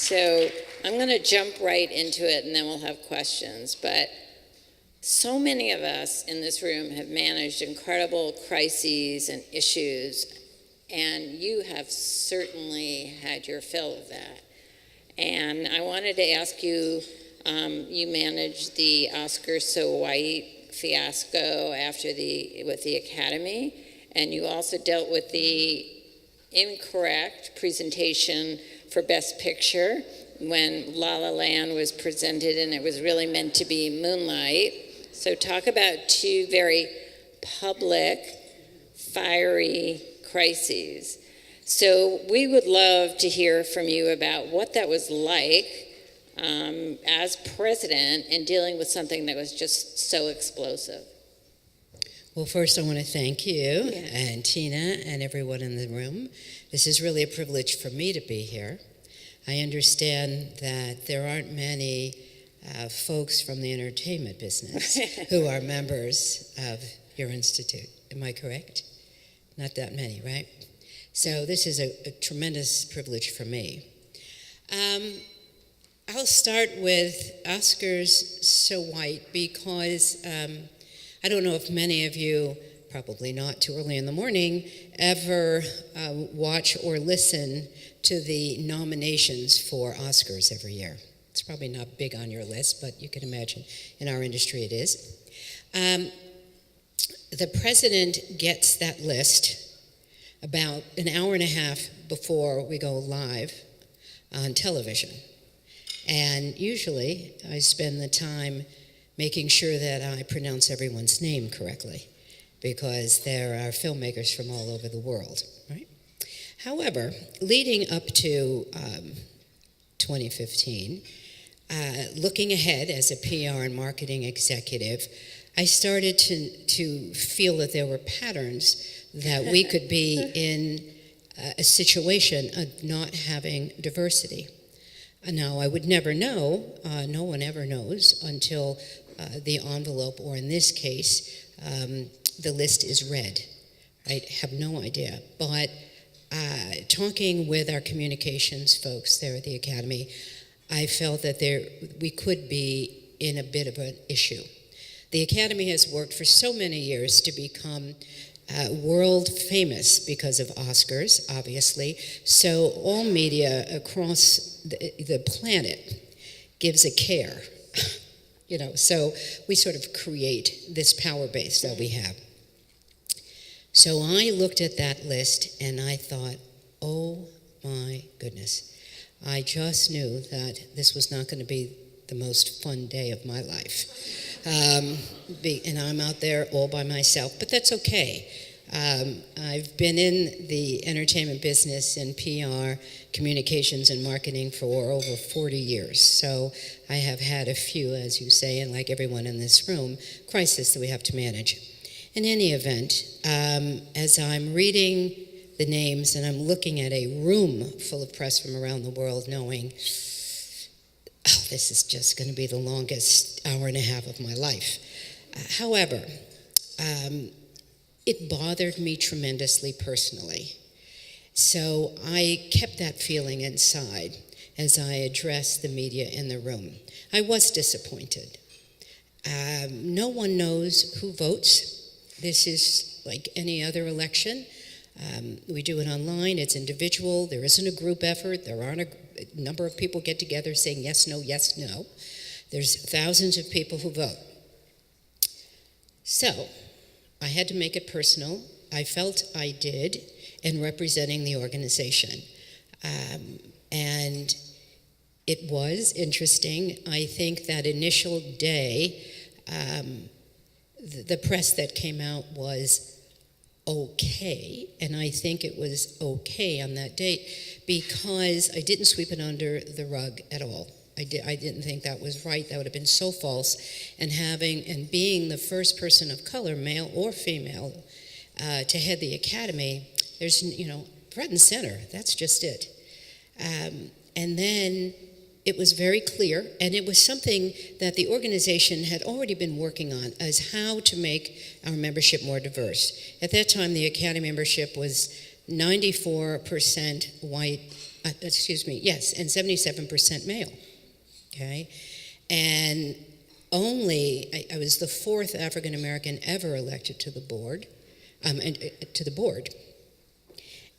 So I'm going to jump right into it and then we'll have questions. But so many of us in this room have managed incredible crises and issues, and you have certainly had your fill of that. And I wanted to ask you, you managed the Oscar So White fiasco with the Academy, and you also dealt with the incorrect presentation for Best Picture when La La Land was presented and it was really meant to be Moonlight. So talk about two very public, fiery crises. So we would love to hear from you about what that was like as president and dealing with something that was just so explosive. Well, first I want to thank you and Tina and everyone in the room. This is really a privilege for me to be here. I understand that there aren't many folks from the entertainment business who are members of your institute. Am I correct? Not that many, right? So this is a tremendous privilege for me. I'll start with Oscars So White because I don't know if many of you, probably not too early in the morning, ever watch or listen to the nominations for Oscars every year. It's probably not big on your list, but you can imagine in our industry it is. The president gets that list about an hour and a half before we go live on television. And usually I spend the time making sure that I pronounce everyone's name correctly, because there are filmmakers from all over the world, right? However, leading up to 2015, looking ahead as a PR and marketing executive, I started to feel that there were patterns that we could be in a situation of not having diversity. Now, I would never know, no one ever knows until the envelope, or in this case, the list is read. I have no idea. But talking with our communications folks there at the Academy, I felt that we could be in a bit of an issue. The Academy has worked for so many years to become world famous because of Oscars, obviously. So all media across the planet gives a care, so we sort of create this power base that we have. So I looked at that list and I thought, oh my goodness, I just knew that this was not going to be the most fun day of my life. And I'm out there all by myself, but that's okay. I've been in the entertainment business and PR, communications and marketing for over 40 years. So I have had a few, as you say, and like everyone in this room, crises that we have to manage. In any event, as I'm reading the names and I'm looking at a room full of press from around the world knowing, oh, this is just going to be the longest hour and a half of my life. However, it bothered me tremendously personally. So I kept that feeling inside as I addressed the media in the room. I was disappointed. No one knows who votes. This is like any other election. We do it online, it's individual, there isn't a group effort, there aren't a number of people get together saying yes, no, yes, no. There's thousands of people who vote. So, I had to make it personal. I felt I did in representing the organization. And it was interesting. I think that initial day, the press that came out was okay, and I think it was okay on that date because I didn't sweep it under the rug at all. I didn't think that was right. That would have been so false. And being the first person of color, male or female, to head the Academy, there's, front and center. That's just it. And then it was very clear, and it was something that the organization had already been working on, as how to make our membership more diverse. At that time, the Academy membership was 94% white yes, and 77% male. Okay, and I was the fourth African American ever elected to the board,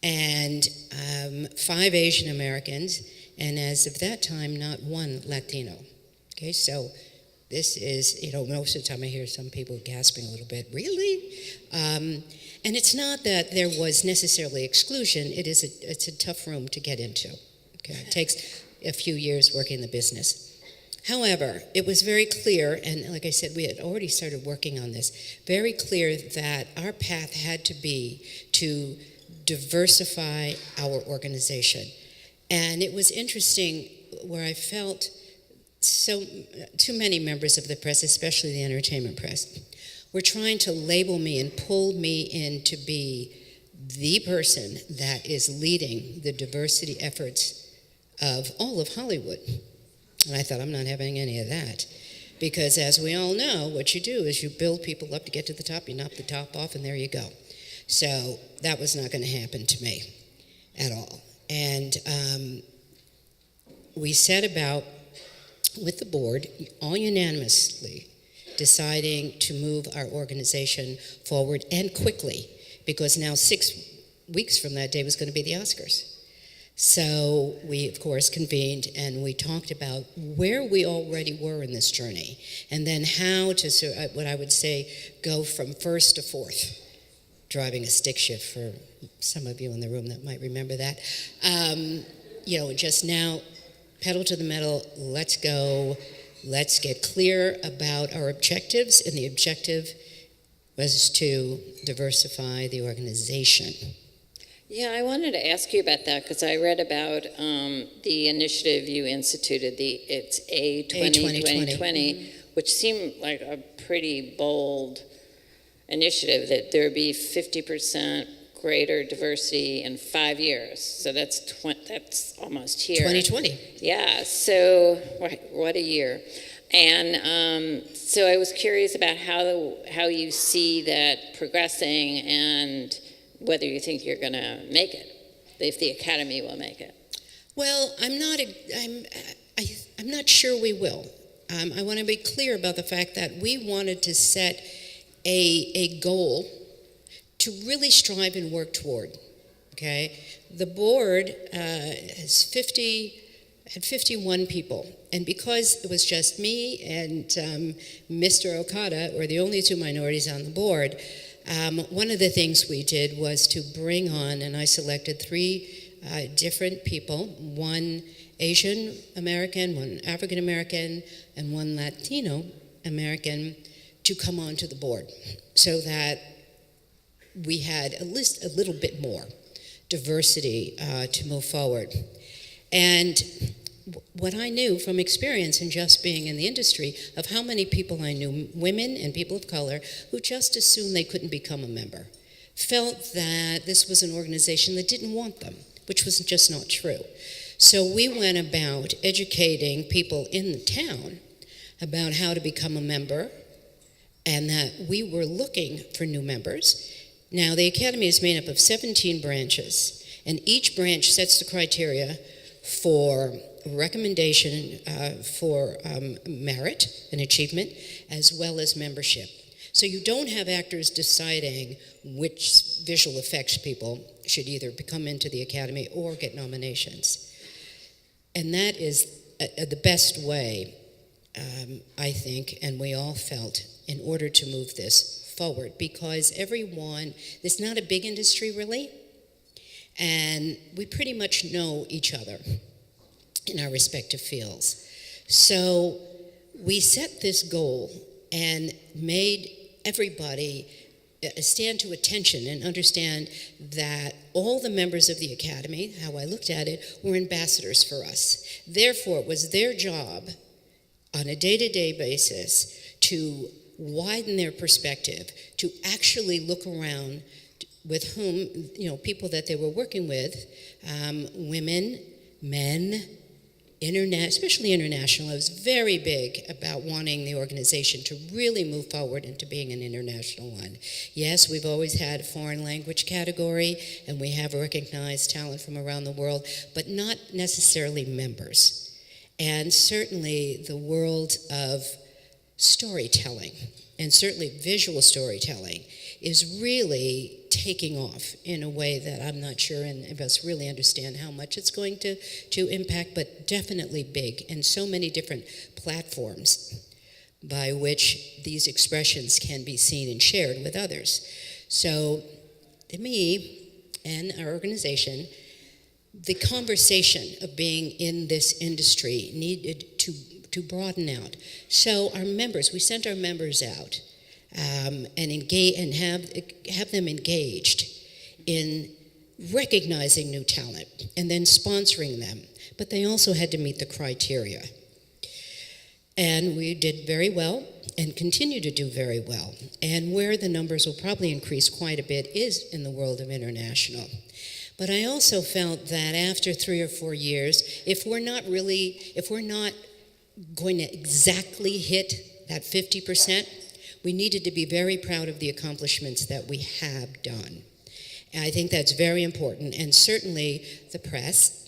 and 5 Asian Americans, and as of that time, not one Latino. Okay, so this is, most of the time I hear some people gasping a little bit, really? And it's not that there was necessarily exclusion, it's a tough room to get into. Okay, it takes a few years working the business. However, it was very clear, and like I said, we had already started working on this, very clear that our path had to be to diversify our organization. And it was interesting where I felt too many members of the press, especially the entertainment press, were trying to label me and pull me in to be the person that is leading the diversity efforts of all of Hollywood. And I thought, I'm not having any of that. Because as we all know, what you do is you build people up to get to the top, you knock the top off, and there you go. So that was not going to happen to me at all. And we set about, with the board, all unanimously, deciding to move our organization forward and quickly, because now 6 weeks from that day was going to be the Oscars. So we, of course, convened and we talked about where we already were in this journey, and then how to, what I would say, go from first to fourth, driving a stick shift for some of you in the room that might remember that. Just now, pedal to the metal, let's go, let's get clear about our objectives, and the objective was to diversify the organization. Yeah, I wanted to ask you about that because I read about the initiative you instituted, it's A2020, which seemed like a pretty bold initiative, that there would be 50% greater diversity in 5 years. So that's almost here. 2020. Yeah, so what a year. And so I was curious about how you see that progressing and whether you think you're going to make it, if the Academy will make it. Well, I'm not sure we will. I want to be clear about the fact that we wanted to set a goal to really strive and work toward. Okay, the board had 51 people, and because it was just me and Mr. Okada were the only 2 minorities on the board. One of the things we did was to bring on, and I selected 3 different people, 1 Asian American, 1 African American, and 1 Latino American, to come onto the board, so that we had at least a little bit more diversity to move forward. And what I knew from experience in just being in the industry of how many people I knew, women and people of color, who just assumed they couldn't become a member, felt that this was an organization that didn't want them, which was just not true. So we went about educating people in the town about how to become a member, and that we were looking for new members. Now, the Academy is made up of 17 branches, and each branch sets the criteria for recommendation for merit and achievement, as well as membership. So you don't have actors deciding which visual effects people should either come into the Academy or get nominations. And that is the best way, I think, and we all felt, in order to move this forward, because it's not a big industry really, and we pretty much know each other in our respective fields. So we set this goal and made everybody stand to attention and understand that all the members of the Academy, how I looked at it, were ambassadors for us. Therefore, it was their job on a day-to-day basis to widen their perspective, to actually look around with whom, people that they were working with, women, men, especially international. I was very big about wanting the organization to really move forward into being an international one. Yes, we've always had a foreign language category, and we have recognized talent from around the world, but not necessarily members. And certainly the world of storytelling, and certainly visual storytelling, is really taking off in a way that I'm not sure any of us really understand how much it's going to impact, but definitely big, and so many different platforms by which these expressions can be seen and shared with others. So, to me and our organization, the conversation of being in this industry needed to broaden out. So our members, we sent our members out and engage and have them engaged in recognizing new talent and then sponsoring them. But they also had to meet the criteria. And we did very well and continue to do very well. And where the numbers will probably increase quite a bit is in the world of international. But I also felt that after 3 or 4 years, if we're not going to exactly hit that 50%, we needed to be very proud of the accomplishments that we have done. And I think that's very important, and certainly the press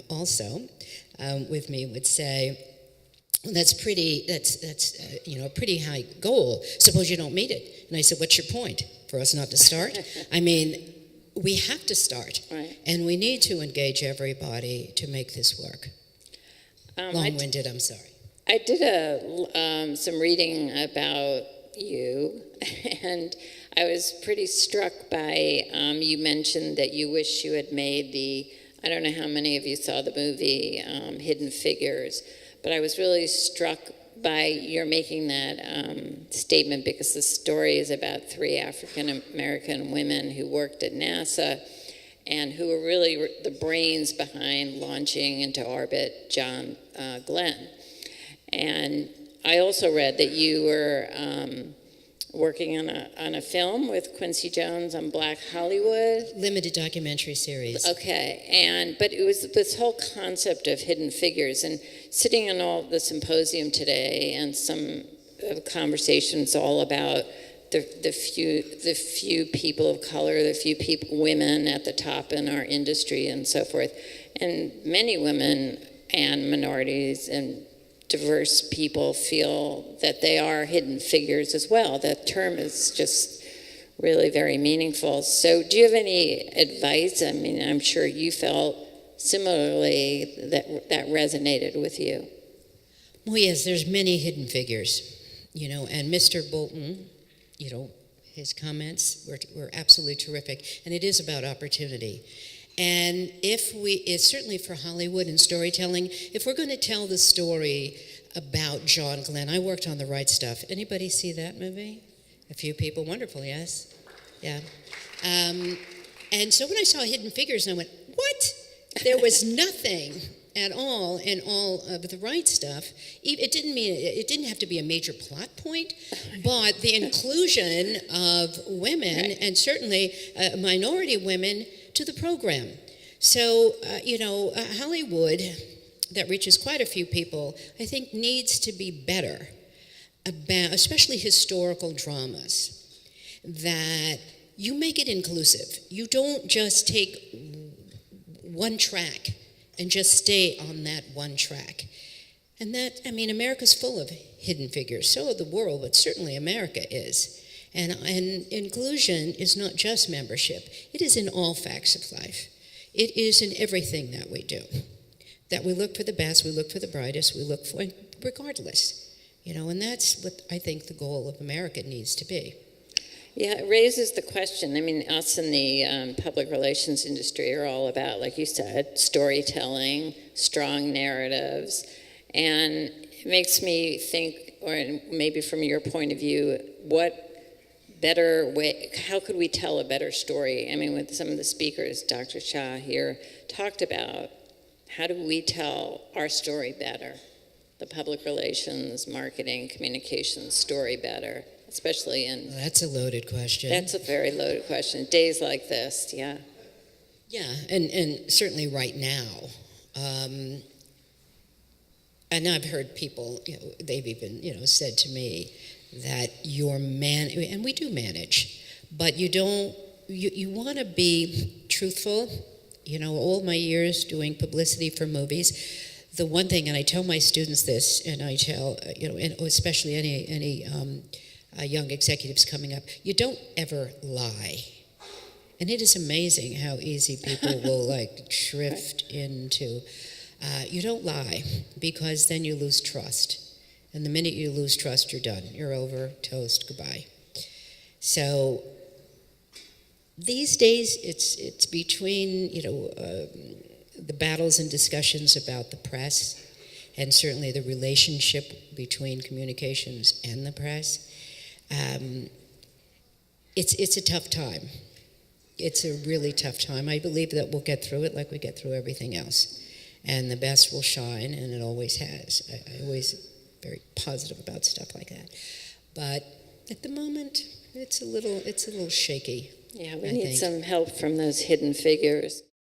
also with me would say, well, that's a pretty high goal. Suppose you don't meet it. And I said, what's your point? For us not to start? I mean, we have to start, right. And we need to engage everybody to make this work. Long-winded, I'm sorry. I did some reading about you, and I was pretty struck by, you mentioned that you wish you had made I don't know how many of you saw the movie Hidden Figures, but I was really struck by your making that statement, because the story is about 3 African American women who worked at NASA and who were really the brains behind launching into orbit John Glenn. And I also read that you were working on a film with Quincy Jones on Black Hollywood. Limited documentary series. Okay, but it was this whole concept of hidden figures, and sitting in all the symposium today and some conversations all about the few people of color, the few women at the top in our industry and so forth, and many women and minorities and diverse people feel that they are hidden figures as well. That term is just really very meaningful. So do you have any advice? I mean, I'm sure you felt similarly that resonated with you. Well, yes, there's many hidden figures, and Mr. Bolton, his comments were absolutely terrific, and it is about opportunity. And it's certainly for Hollywood and storytelling, if we're going to tell the story about John Glenn, I worked on The Right Stuff. Anybody see that movie? A few people, wonderful, yes? Yeah. And so when I saw Hidden Figures, I went, what? There was nothing at all in all of The Right Stuff. It didn't have to be a major plot point, but the inclusion of women, and certainly minority women, to the program. So, Hollywood, that reaches quite a few people, I think needs to be better about, especially historical dramas, that you make it inclusive. You don't just take one track and just stay on that one track. And America's full of hidden figures. So is the world, but certainly America is. And inclusion is not just membership. It is in all facts of life. It is in everything that we do. That we look for the best, we look for the brightest, we look for, regardless. And that's what I think the goal of America needs to be. Yeah, it raises the question. I mean, us in the public relations industry are all about, like you said, storytelling, strong narratives. And it makes me think, or maybe from your point of view, what better way, how could we tell a better story? I mean, with some of the speakers, Dr. Shah here talked about, how do we tell our story better? The public relations, marketing, communications story better, especially in... Well, that's a loaded question. That's a very loaded question. Days like this, yeah. Yeah, and certainly right now. and I've heard people, they've even, said to me that and we do manage, but you want to be truthful. All my years doing publicity for movies, the one thing, and I tell my students this, and I tell, and especially any young executives coming up, you don't ever lie. And it is amazing how easy people will drift into, you don't lie, because then you lose trust. And the minute you lose trust, you're done. You're over, toast, goodbye. So these days, it's between, the battles and discussions about the press, and certainly the relationship between communications and the press. It's a tough time. It's a really tough time. I believe that we'll get through it like we get through everything else. And the best will shine, and it always has. I always very positive about stuff like that. But at the moment, it's a little shaky. Yeah, we need some help from those hidden figures.